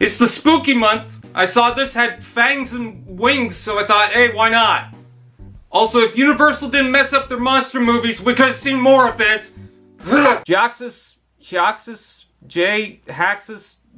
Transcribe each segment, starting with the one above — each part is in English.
It's the spooky month. I saw this had fangs and wings, so I thought, hey, why not? Also, if Universal didn't mess up their monster movies, we could have seen more of this. Jhiaxus, Jhiaxus,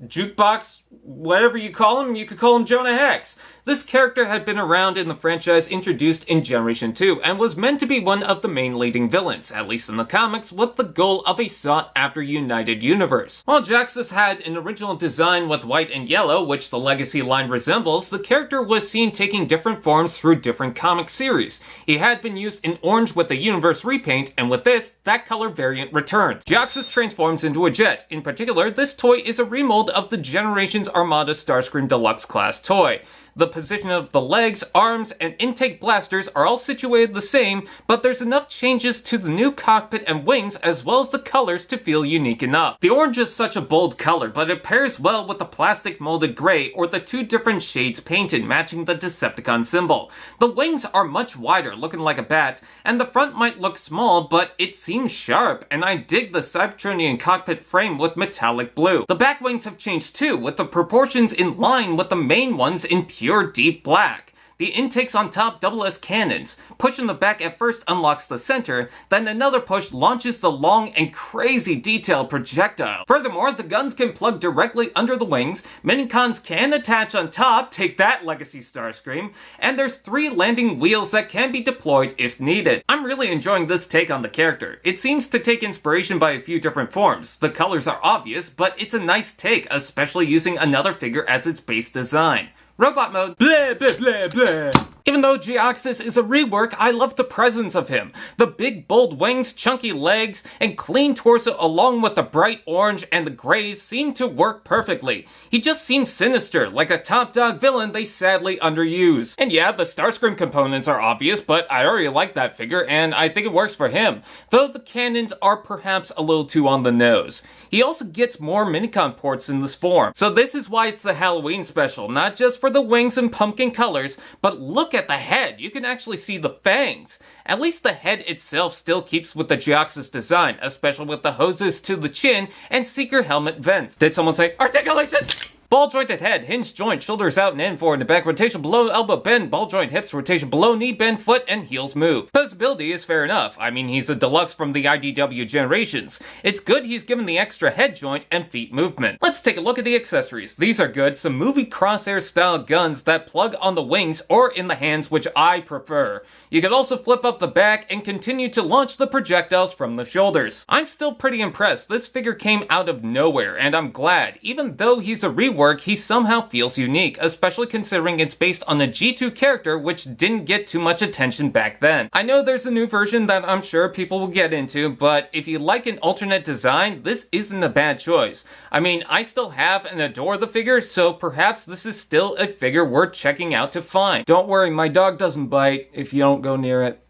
Jukebox, whatever you call him, you could call him Jonah Hex. This character had been around in the franchise introduced in Generation 2 and was meant to be one of the main leading villains, at least in the comics, with the goal of a sought-after united universe. While Jhiaxus had an original design with white and yellow, which the Legacy line resembles, the character was seen taking different forms through different comic series. He had been used in orange with the universe repaint, and with this, that color variant returned. Jhiaxus transforms into a jet. In particular, this toy is a remold of the Generations Armada Starscream Deluxe class toy. The position of the legs, arms, and intake blasters are all situated the same, but there's enough changes to the new cockpit and wings as well as the colors to feel unique enough. The orange is such a bold color, but it pairs well with the plastic molded gray or the two different shades painted matching the Decepticon symbol. The wings are much wider, looking like a bat, and the front might look small, but it seems sharp, and I dig the Cybertronian cockpit frame with metallic blue. The back wings have changed too, with the proportions in line with the main ones in pure deep black. The intakes on top double as cannons. Pushing the back at first unlocks the center, then another push launches the long and crazy detailed projectile. Furthermore, the guns can plug directly under the wings, minicons can attach on top, take that Legacy Starscream, and there's 3 landing wheels that can be deployed if needed. I'm really enjoying this take on the character. It seems to take inspiration by a few different forms. The colors are obvious, but it's a nice take, especially using another figure as its base design. Robot mode, blah blah blah blah. Even though Jhiaxus is a rework, I love the presence of him. The big bold wings, chunky legs, and clean torso along with the bright orange and the grays seem to work perfectly. He just seems sinister, like a top dog villain they sadly underuse. And yeah, the Starscream components are obvious, but I already like that figure and I think it works for him. Though the cannons are perhaps a little too on the nose. He also gets more minicon ports in this form. So this is why it's the Halloween special, not just for the wings and pumpkin colors, but look at the head. You can actually see the fangs. At least the head itself still keeps with the Jhiaxus design, especially with the hoses to the chin and seeker helmet vents. Did someone say articulation? Ball jointed head, hinge joint, shoulders out and in forward in the back, rotation below elbow bend, ball joint hips, rotation below knee bend, foot, and heels move. Posability is fair enough. I mean, he's a deluxe from the IDW Generations. It's good he's given the extra head joint and feet movement. Let's take a look at the accessories. These are good. Some movie crosshair style guns that plug on the wings or in the hands, which I prefer. You can also flip up the back and continue to launch the projectiles from the shoulders. I'm still pretty impressed. This figure came out of nowhere, and I'm glad. Even though he's a rework, he somehow feels unique, especially considering it's based on a G2 character which didn't get too much attention back then. I know there's a new version that I'm sure people will get into, but if you like an alternate design, this isn't a bad choice. I mean, I still have and adore the figure, so perhaps this is still a figure worth checking out to find. Don't worry, my dog doesn't bite if you don't go near it.